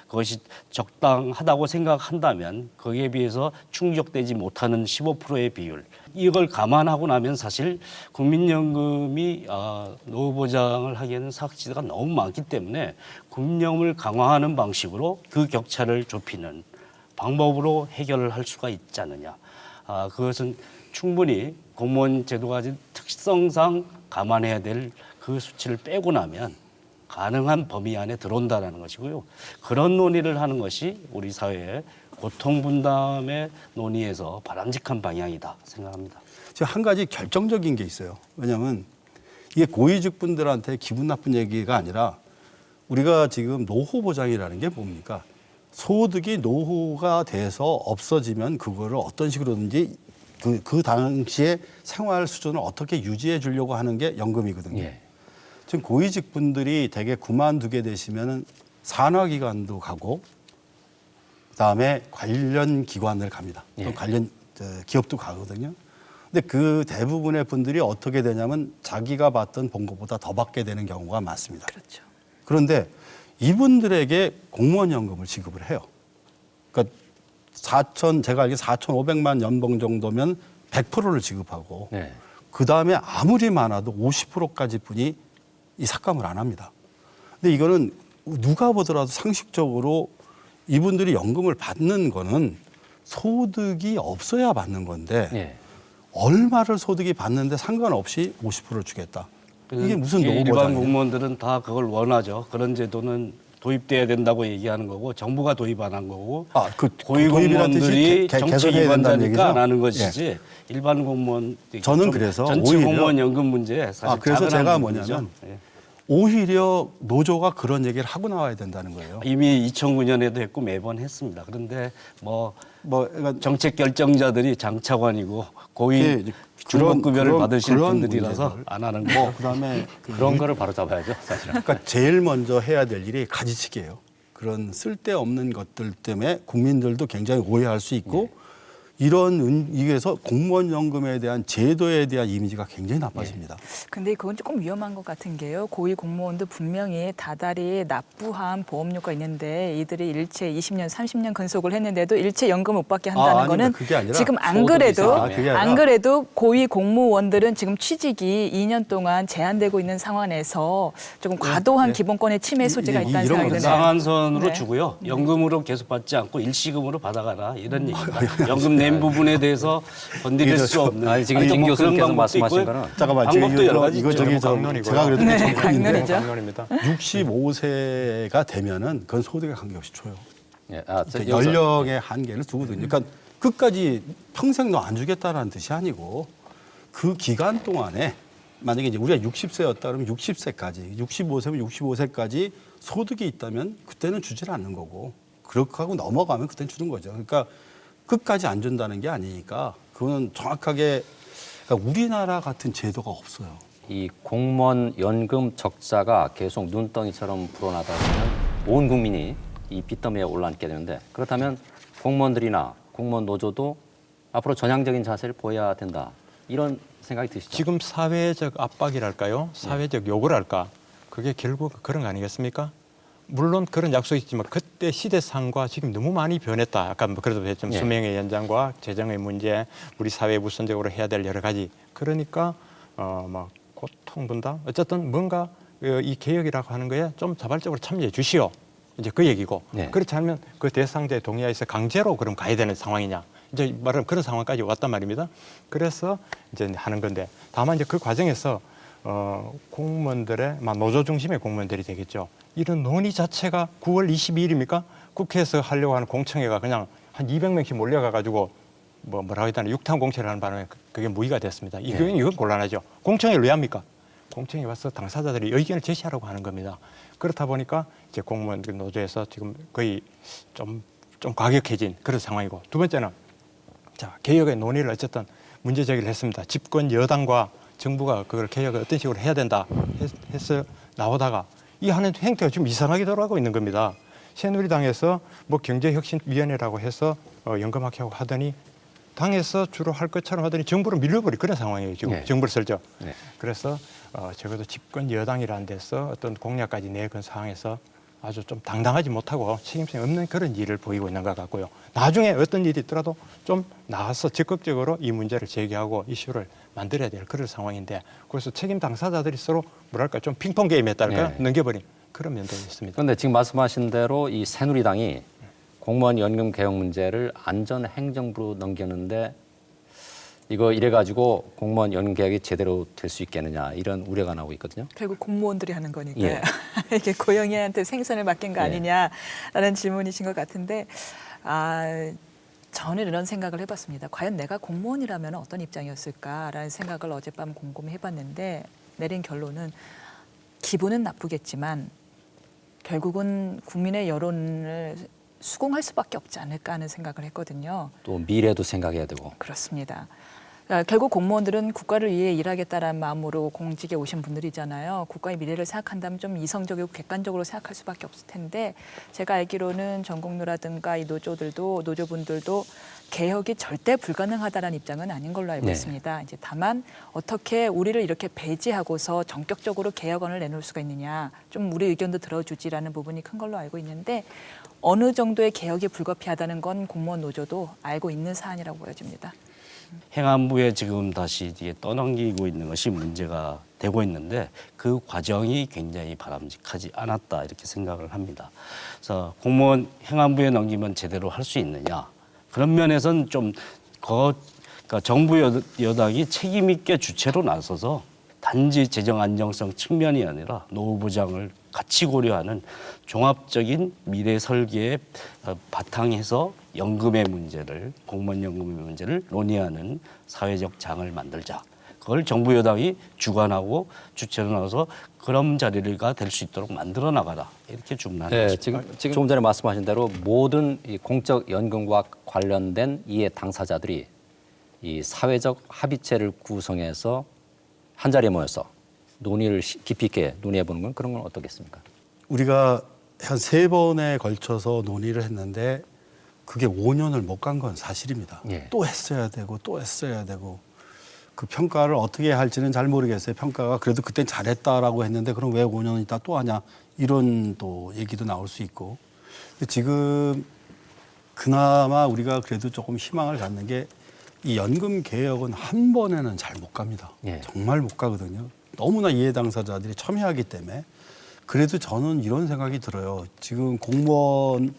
그것이 적당하다고 생각한다면 거기에 비해서 충족되지 못하는 15%의 비율. 이걸 감안하고 나면 사실 국민연금이 노후 보장을 하기에는 사각지대가 너무 많기 때문에 국민연금을 강화하는 방식으로 그 격차를 좁히는 방법으로 해결을 할 수가 있지 않느냐. 그것은 충분히 공무원 제도가 가진 특성상 감안해야 될 그 수치를 빼고 나면 가능한 범위 안에 들어온다는 것이고요. 그런 논의를 하는 것이 우리 사회의 고통분담의 논의에서 바람직한 방향이다 생각합니다.
지금 한 가지 결정적인 게 있어요. 왜냐하면 이게 고위직분들한테 기분 나쁜 얘기가 아니라 우리가 지금 노후 보장이라는 게 뭡니까? 소득이 노후가 돼서 없어지면 그거를 어떤 식으로든지 그 당시에 생활 수준을 어떻게 유지해 주려고 하는 게 연금이거든요.
예.
지금 고위직분들이 대개 그만두게 되시면은 산하기관도 가고 그다음에 관련 기관을 갑니다. 또
예.
관련 기업도 가거든요. 근데 그 대부분의 분들이 어떻게 되냐면 자기가 받던 본 것보다 더 받게 되는 경우가 많습니다.
그렇죠.
그런데 이분들에게 공무원 연금을 지급을 해요. 그러니까 제가 알기로 4,500만 연봉 정도면 100%를 지급하고
네.
그다음에 아무리 많아도 50%까지 분이 이 삭감을 안 합니다. 근데 이거는 누가 보더라도 상식적으로 이분들이 연금을 받는 거는 소득이 없어야 받는 건데
예.
얼마를 소득이 받는데 상관없이 50%를 주겠다. 이게 무슨 노후
일반
보장이에요?
공무원들은 다 그걸 원하죠. 그런 제도는 도입돼야 된다고 얘기하는 거고 정부가 도입 안 한 거고
도입이라는
고위공무원들이
뜻이
정책
개선해야 된다는 얘기죠?
위반자니까 안 하는 것이지 일반 공무원
저는 그래서
전체
오히려
공무원 연금 문제 사실
그래서
작은
제가
부분이죠.
뭐냐면
예.
오히려 노조가 그런 얘기를 하고 나와야 된다는 거예요.
이미 2009년에도 했고 매번 했습니다. 그런데
그러니까
정책 결정자들이 장차관이고 고위
이게
중급급여를 받으실
그런
분들이라서
문제들.
안 하는 거.
그다음에
그런 거를 바로 잡아야죠, 사실은.
그러니까 제일 먼저 해야 될 일이 가지치기예요. 그런 쓸데없는 것들 때문에 국민들도 굉장히 오해할 수 있고 이게서 공무원 연금에 대한 제도에 대한 이미지가 굉장히 나빠집니다.
근데 그건 조금 위험한 것 같은 게요. 고위 공무원도 분명히 다달이 납부한 보험료가 있는데 이들이 일체 20년, 30년 근속을 했는데도 일체 연금 못 받게 한다는
아닙니다.
거는
그게 아니라
지금 안
소득
그래도
이상.
그게 아니라
안 그래도 고위 공무원들은 지금 취직이 2년 동안 제한되고 있는 상황에서 조금 과도한 기본권의 침해 소지가 있다는
이런
생각이
거는
드네요.
상한선으로
네.
주고요. 연금으로 계속 받지 않고 일시금으로 받아가라 이런 얘기입니다. 연금 낸 부분에 대해서 건드릴 수 없는.
아니, 지금
하여튼
임
뭐 그런
교수님께서
방법도
말씀하신
있고요.
거는
잠깐만,
방법도 여러 가지
이거
있죠.
강론이고요.
제가 그래도
네,
정권인데
강론이죠.
강론입니다.
65세가 되면은 그건 소득에 관계없이 줘요.
예.
연령의 한계를 두거든요. 그러니까 끝까지 평생 너 안 주겠다라는 뜻이 아니고 그 기간 동안에 만약에 이제 우리가 60세였다 그러면 60세까지, 65세면 65세까지 소득이 있다면 그때는 주질 않는 거고 그렇게 하고 넘어가면 그때는 주는 거죠. 그러니까 끝까지 안 준다는 게 아니니까 그거는 정확하게 그러니까 우리나라 같은 제도가 없어요.
이 공무원 연금 적자가 계속 눈덩이처럼 불어나다 보면 온 국민이 이 빚더미에 올라앉게 되는데 그렇다면 공무원들이나 공무원 노조도 앞으로 전향적인 자세를 보여야 된다. 이런 생각이 드시죠?
지금 사회적 압박이랄까요? 사회적 요구랄까? 그게 결국 그런 거 아니겠습니까? 물론 그런 약속이 있지만 그때 시대상과 지금 너무 많이 변했다. 아까 뭐 그래도 했지만 수명의 연장과 재정의 문제, 우리 사회 우선적으로 해야 될 여러 가지. 그러니까 막 고통 분담. 어쨌든 뭔가 이 개혁이라고 하는 거에 좀 자발적으로 참여해 주시오. 이제 그 얘기고. 그렇지 않으면 그 대상자의 동의하에서 강제로 그럼 가야 되는 상황이냐. 이제 말하면 그런 상황까지 왔단 말입니다. 그래서 이제 하는 건데 다만 이제 그 과정에서 공무원들의 노조 중심의 공무원들이 되겠죠. 이런 논의 자체가 9월 22일입니까? 국회에서 하려고 하는 공청회가 그냥 한 200명씩 몰려가가지고 뭐라고 해야 되나 육탄 공천을 하는 바람에 그게 무의가 됐습니다. 이건 곤란하죠. 공청회를 왜 합니까? 공청회 와서 당사자들이 의견을 제시하라고 하는 겁니다. 그렇다 보니까 이제 공무원 노조에서 지금 거의 좀 과격해진 그런 상황이고, 두 번째는 자, 개혁의 논의를 어쨌든 문제 제기를 했습니다. 집권 여당과 정부가 그걸 개혁을 어떤 식으로 해야 된다 해서 나오다가 이 하는 행태가 좀 이상하게 돌아가고 있는 겁니다. 새누리당에서 뭐 경제혁신위원회라고 해서 연금학회하고 하더니 당에서 주로 할 것처럼 하더니 정부로 밀려버린 그런 상황이에요. 지금
네.
정부를 설죠.
네.
그래서 적어도 집권 여당이라는 데서 어떤 공약까지 내건 상황에서 아주 좀 당당하지 못하고 책임성이 없는 그런 일을 보이고 있는 것 같고요. 나중에 어떤 일이 있더라도 좀 나와서 적극적으로 이 문제를 제기하고 이슈를 만들어야 될 그런 상황인데, 그래서 책임 당사자들이 서로 뭐랄까 좀 핑퐁 게임에 따를까
네.
넘겨버린 그런 면도 있습니다.
그런데 지금 말씀하신 대로 이 새누리당이 공무원 연금 개혁 문제를 안전행정부로 넘겼는데 이거 이래가지고 공무원 연금 개혁이 제대로 될 수 있겠느냐 이런 우려가 나오고 있거든요.
결국 공무원들이 하는 거니까
예.
이게 고영희한테 생선을 맡긴 거
예.
아니냐라는 질문이신 것 같은데, 저는 이런 생각을 해봤습니다. 과연 내가 공무원이라면 어떤 입장이었을까라는 생각을 어젯밤 곰곰이 해봤는데 내린 결론은 기분은 나쁘겠지만 결국은 국민의 여론을 수긍할 수밖에 없지 않을까 하는 생각을 했거든요.
또 미래도 생각해야 되고.
그렇습니다. 결국 공무원들은 국가를 위해 일하겠다라는 마음으로 공직에 오신 분들이잖아요. 국가의 미래를 생각한다면 좀 이성적이고 객관적으로 생각할 수밖에 없을 텐데, 제가 알기로는 전공노라든가 이 노조분들도 개혁이 절대 불가능하다는 입장은 아닌 걸로 알고
네.
있습니다. 이제 다만 어떻게 우리를 이렇게 배제하고서 전격적으로 개혁안을 내놓을 수가 있느냐, 좀 우리 의견도 들어주지라는 부분이 큰 걸로 알고 있는데, 어느 정도의 개혁이 불가피하다는 건 공무원 노조도 알고 있는 사안이라고 보여집니다.
행안부에 지금 다시 이게 떠넘기고 있는 것이 문제가 되고 있는데 그 과정이 굉장히 바람직하지 않았다 이렇게 생각을 합니다. 그래서 공무원 행안부에 넘기면 제대로 할 수 있느냐, 그런 면에서는 좀 그러니까 정부 여당이 책임 있게 주체로 나서서 단지 재정 안정성 측면이 아니라 노후 보장을 같이 고려하는 종합적인 미래 설계에 바탕에서 연금의 문제를, 공무원 연금의 문제를 논의하는 사회적 장을 만들자. 그걸 정부 여당이 주관하고 주체로 나와서 그런 자리가 될 수 있도록 만들어 나가라. 이렇게 주문하는
네,
것입니다.
지금 조금 전에 말씀하신 대로 모든 이 공적 연금과 관련된 이해 당사자들이 이 사회적 합의체를 구성해서 한 자리에 모여서 논의를 깊이 있게 논의해 보는 건 그런 건 어떻겠습니까?
우리가 한 3번에 걸쳐서 논의를 했는데 그게 5년을 못 간 건 사실입니다.
예.
또 했어야 되고 또 했어야 되고 그 평가를 어떻게 할지는 잘 모르겠어요. 평가가 그래도 그땐 잘했다라고 했는데 그럼 왜 5년 있다 또 하냐, 이런 또 얘기도 나올 수 있고. 근데 지금 그나마 우리가 그래도 조금 희망을 갖는 게 이 연금 개혁은 한 번에는 잘 못 갑니다.
예.
정말 못 가거든요. 너무나 이해 당사자들이 첨예하기 때문에. 그래도 저는 이런 생각이 들어요. 지금 공무원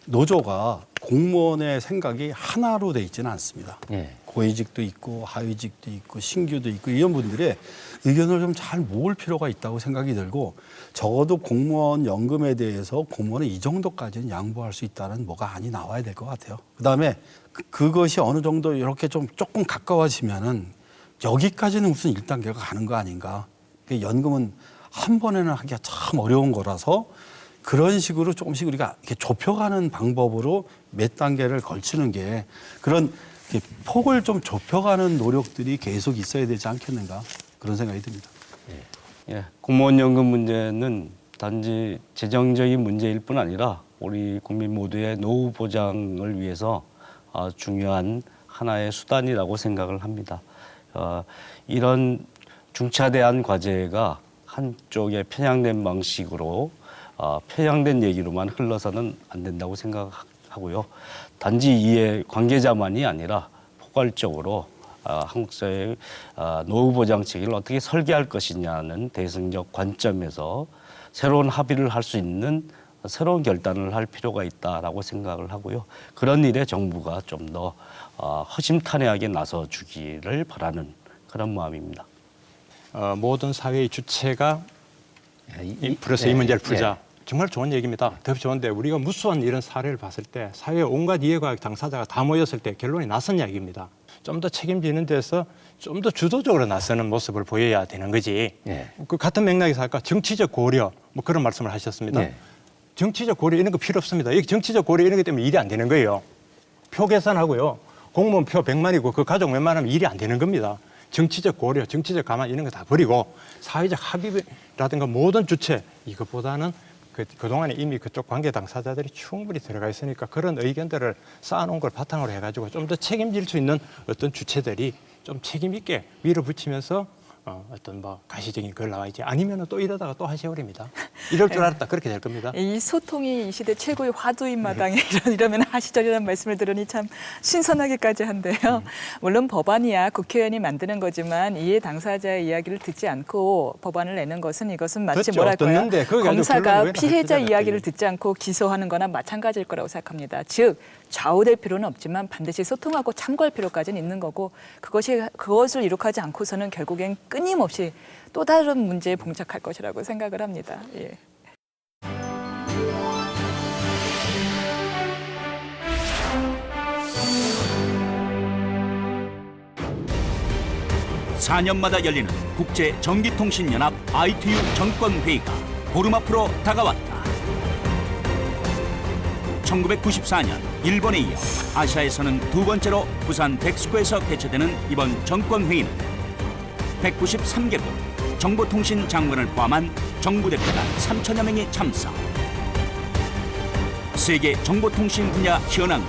노조가 공무원의 생각이 하나로 돼 있지는 않습니다.
예.
고위직도 있고 하위직도 있고 신규도 있고 이런 분들의 의견을 좀 잘 모을 필요가 있다고 생각이 들고, 적어도 공무원 연금에 대해서 공무원은 이 정도까지는 양보할 수 있다는 뭐가 안이 나와야 될 것 같아요. 그다음에 그것이 어느 정도 이렇게 좀 조금 가까워지면은 여기까지는 무슨 1단계가 가는 거 아닌가. 연금은 한 번에는 하기가 참 어려운 거라서 그런 식으로 조금씩 우리가 이렇게 좁혀가는 방법으로 몇 단계를 걸치는 게, 그런 폭을 좀 좁혀가는 노력들이 계속 있어야 되지 않겠는가, 그런 생각이 듭니다.
예, 공무원 연금 문제는 단지 재정적인 문제일 뿐 아니라 우리 국민 모두의 노후 보장을 위해서 중요한 하나의 수단이라고 생각을 합니다. 이런 중차대한 과제가 한쪽에 편향된 방식으로 편향된 얘기로만 흘러서는 안 된다고 생각하고요. 단지 이해 관계자만이 아니라 포괄적으로 한국 사회의 노후 보장 체계를 어떻게 설계할 것이냐는 대승적 관점에서 새로운 합의를 할 수 있는 새로운 결단을 할 필요가 있다라고 생각을 하고요. 그런 일에 정부가 좀 더 허심탄회하게 나서주기를 바라는 그런 마음입니다.
모든 사회의 주체가 이 문제를 풀자. 정말 좋은 얘기입니다. 더 좋은데 우리가 무수한 이런 사례를 봤을 때 사회의 온갖 이해과학 당사자가 다 모였을 때 결론이 나선 이야기입니다. 좀 더 책임지는 데서 좀 더 주도적으로 나서는 모습을 보여야 되는 거지.
예.
그 같은 맥락에서 아까 정치적 고려 뭐 그런 말씀을 하셨습니다.
예.
정치적 고려 이런 거 필요 없습니다. 이 정치적 고려 이런 것 때문에 일이 안 되는 거예요. 표 계산하고요. 공무원 표 100만이고 그 가족 몇만 하면 일이 안 되는 겁니다. 정치적 고려, 정치적 감안 이런 거 다 버리고 사회적 합의라든가 모든 주체 이것보다는 그동안에 이미 그쪽 관계 당사자들이 충분히 들어가 있으니까 그런 의견들을 쌓아놓은 걸 바탕으로 해가지고 좀 더 책임질 수 있는 어떤 주체들이 좀 책임 있게 밀어붙이면서 어떤 뭐 가시적인 걸 나와야지 아니면 또 이러다가 또 한 세월입니다. 이럴 줄 알았다 그렇게 될 겁니다.
이 소통이 이 시대 최고의 화두인 마당에 이러면 하시적이라는 말씀을 들으니 참 신선하기까지 한데요. 물론 법안이야 국회의원이 만드는 거지만 이해 당사자의 이야기를 듣지 않고 법안을 내는 것은 이것은 마치
듣죠.
뭐랄까요.
듣는데 그거 가지고
검사가
결론을 왜
피해자
나쁘잖아요.
이야기를 듣지 않고 기소하는 거나 마찬가지일 거라고 생각합니다. 즉 좌우될 필요는 없지만 반드시 소통하고 참고할 필요까지는 있는 거고 그것을 이룩하지 않고서는 결국엔 끊임없이 또 다른 문제에 봉착할 것이라고 생각을 합니다. 예.
(4년마다) 열리는 국제 전기통신연합 ITU 정권회의가 보름 앞으로 다가왔다. 1994년 일본에 이어 아시아에서는 두 번째로 부산 백스코에서 개최되는 이번 정권회의는 193개국 정보통신 장관을 포함한 정부 대표단 3천여 명이 참석. 세계 정보통신 분야 현황과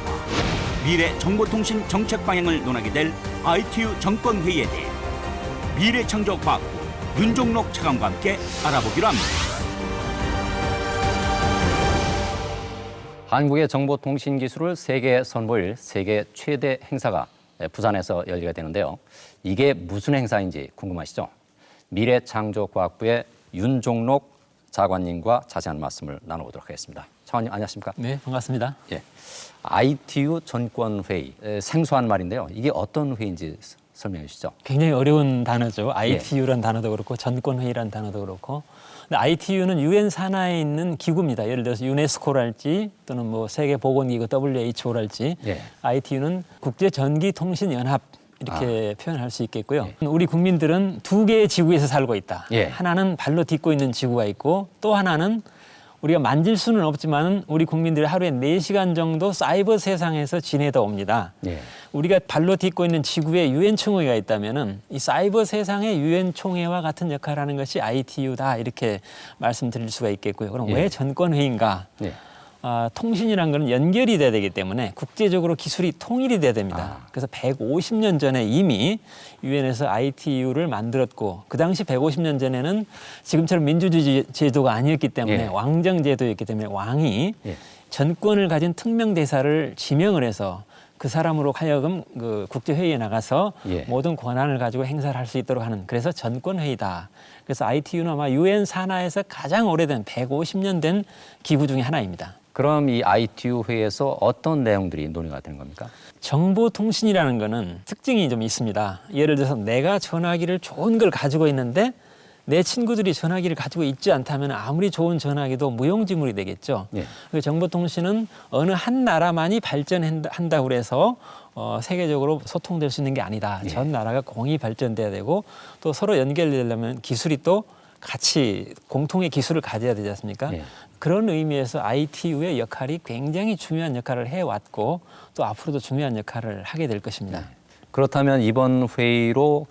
미래 정보통신 정책 방향을 논하게 될 ITU 정권회의에 대해 미래창조과학부 윤종록 차관과 함께 알아보기로 합니다.
한국의 정보통신 기술을 세계에 선보일 세계 최대 행사가 부산에서 열리게 되는데요. 이게 무슨 행사인지 궁금하시죠? 미래창조과학부의 윤종록 차관님과 자세한 말씀을 나눠보도록 하겠습니다. 차관님 안녕하십니까?
네, 반갑습니다.
예, ITU 전권회의, 생소한 말인데요. 이게 어떤 회의인지 설명해 주시죠.
굉장히 어려운 단어죠. ITU라는 단어도 그렇고 전권회의라는 단어도 그렇고. 근데 ITU는 유엔 산하에 있는 기구입니다. 예를 들어서 유네스코랄지 또는 뭐 세계보건기구 WHO랄지
예.
ITU는 국제전기통신연합 이렇게 표현할 수 있겠고요. 우리 국민들은 두 개의 지구에서 살고 있다.
예.
하나는 발로 딛고 있는 지구가 있고 또 하나는 우리가 만질 수는 없지만 우리 국민들이 하루에 4시간 정도 사이버 세상에서 지내다 옵니다.
예.
우리가 발로 딛고 있는 지구에 유엔 총회가 있다면은 이 사이버 세상의 유엔 총회와 같은 역할을 하는 것이 ITU다 이렇게 말씀드릴 수가 있겠고요. 그럼
예.
왜 전권회의인가?
예.
통신이라는 건 연결이 돼야 되기 때문에 국제적으로 기술이 통일이 돼야 됩니다. 그래서 150년 전에 이미 유엔에서 ITU를 만들었고 그 당시 150년 전에는 지금처럼 민주주의 제도가 아니었기 때문에
예.
왕정 제도였기 때문에 왕이
예.
전권을 가진 특명대사를 지명을 해서 그 사람으로 하여금 그 국제회의에 나가서
예.
모든 권한을 가지고 행사를 할 수 있도록 하는 그래서 전권회의다. 그래서 ITU는 아마 유엔 산하에서 가장 오래된 150년 된 기구 중에 하나입니다.
그럼 이 ITU 회의에서 어떤 내용들이 논의가 되는 겁니까?
정보통신이라는 거는 특징이 좀 있습니다. 예를 들어서 내가 전화기를 좋은 걸 가지고 있는데 내 친구들이 전화기를 가지고 있지 않다면 아무리 좋은 전화기도 무용지물이 되겠죠.
예.
그 정보통신은 어느 한 나라만이 발전한다고 해서 세계적으로 소통될 수 있는 게 아니다.
예.
전 나라가 공히 발전돼야 되고 또 서로 연결되려면 기술이 또 같이 공통의 기술을 가져야 되지 않습니까?
예.
그런 의미에서 ITU의 역할이 굉장히 중요한 역할을 해왔고 또 앞으로도 중요한 역할을 하게 될 것입니다.
그렇다면 이번 회의로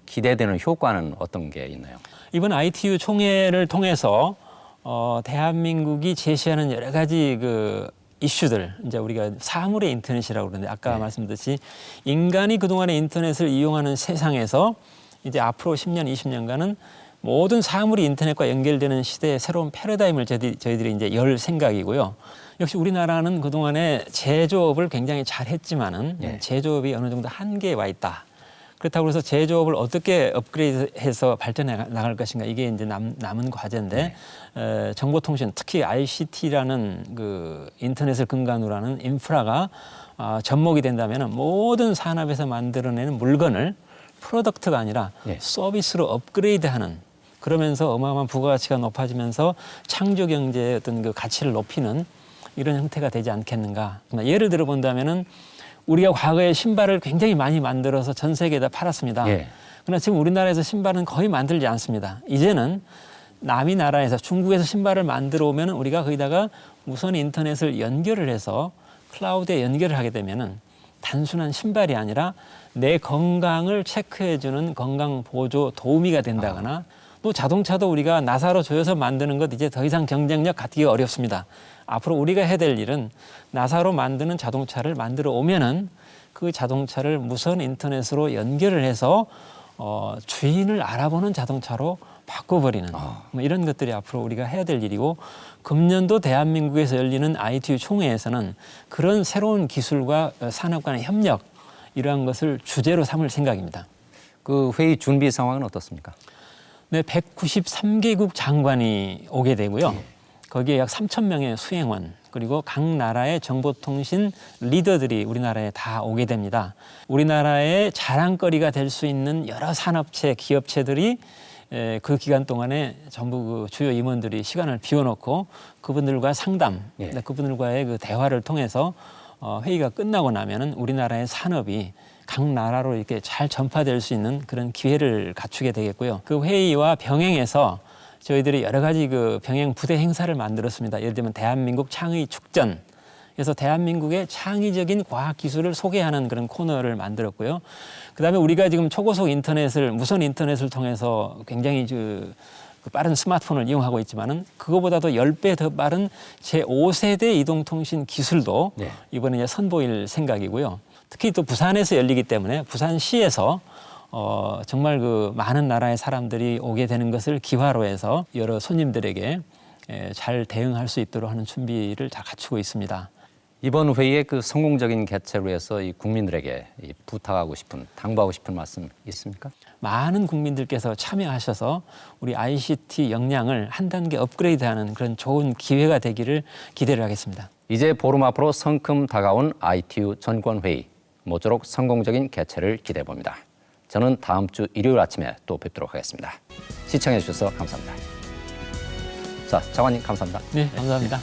기대되는 효과는 어떤 게 있나요?
이번 ITU 총회를 통해서 대한민국이 제시하는 여러 가지 그 이슈들, 이제 우리가 사물의 인터넷이라고 그러는데 아까 말씀드렸듯이 인간이 그동안의 인터넷을 이용하는 세상에서 이제 앞으로 10년, 20년간은 모든 사물이 인터넷과 연결되는 시대의 새로운 패러다임을 저희들이 이제 열 생각이고요. 역시 우리나라는 그동안에 제조업을 굉장히 잘했지만은 제조업이 어느 정도 한계에 와 있다. 그렇다고 해서 제조업을 어떻게 업그레이드해서 발전해 나갈 것인가 이게 이제 남은 과제인데 정보통신 특히 ICT라는 그 인터넷을 근간으로 하는 인프라가 접목이 된다면 모든 산업에서 만들어내는 물건을 프로덕트가 아니라 서비스로 업그레이드하는 그러면서 어마어마한 부가가치가 높아지면서 창조 경제의 어떤 그 가치를 높이는 이런 형태가 되지 않겠는가. 예를 들어 본다면은 우리가 과거에 신발을 굉장히 많이 만들어서 전 세계에다 팔았습니다.
예.
그러나 지금 우리나라에서 신발은 거의 만들지 않습니다. 이제는 남이 나라에서 중국에서 신발을 만들어 오면 우리가 거기다가 무선 인터넷을 연결을 해서 클라우드에 연결을 하게 되면은 단순한 신발이 아니라 내 건강을 체크해주는 건강 보조 도우미가 된다거나 또 자동차도 우리가 나사로 조여서 만드는 것 이제 더 이상 경쟁력 갖기가 어렵습니다. 앞으로 우리가 해야 될 일은 나사로 만드는 자동차를 만들어 오면은 그 자동차를 무선 인터넷으로 연결을 해서 주인을 알아보는 자동차로 바꿔버리는 뭐 이런 것들이 앞으로 우리가 해야 될 일이고 금년도 대한민국에서 열리는 ITU 총회에서는 그런 새로운 기술과 산업 간의 협력 이러한 것을 주제로 삼을 생각입니다.
그 회의 준비 상황은 어떻습니까?
네, 193개국 장관이 오게 되고요. 거기에 약 3,000명의 수행원 그리고 각 나라의 정보통신 리더들이 우리나라에 다 오게 됩니다. 우리나라의 자랑거리가 될 수 있는 여러 산업체, 기업체들이 그 기간 동안에 전부 그 주요 임원들이 시간을 비워놓고 그분들과 상담, 그분들과의 그 대화를 통해서 회의가 끝나고 나면은 우리나라의 산업이 각 나라로 이렇게 잘 전파될 수 있는 그런 기회를 갖추게 되겠고요. 그 회의와 병행해서 저희들이 여러 가지 그 병행 부대 행사를 만들었습니다. 예를 들면 대한민국 창의 축전. 그래서 대한민국의 창의적인 과학 기술을 소개하는 그런 코너를 만들었고요. 그다음에 우리가 지금 초고속 인터넷을 무선 인터넷을 통해서 굉장히 그 빠른 스마트폰을 이용하고 있지만은 그거보다도 10배 더 빠른 제5세대 이동통신 기술도 이번에 이제 선보일 생각이고요. 특히 또 부산에서 열리기 때문에 부산시에서 정말 그 많은 나라의 사람들이 오게 되는 것을 기화로 해서 여러 손님들에게 잘 대응할 수 있도록 하는 준비를 잘 갖추고 있습니다.
이번 회의의 그 성공적인 개최를 위해서 이 국민들에게 부탁하고 싶은, 당부하고 싶은 말씀 있습니까?
많은 국민들께서 참여하셔서 우리 ICT 역량을 한 단계 업그레이드하는 그런 좋은 기회가 되기를 기대를 하겠습니다.
이제 보름 앞으로 성큼 다가온 ITU 전권회의, 모쪼록 성공적인 개최를 기대해 봅니다. 저는 다음 주 일요일 아침에 또 뵙도록 하겠습니다. 시청해 주셔서 감사합니다. 자, 장관님 감사합니다.
네, 감사합니다.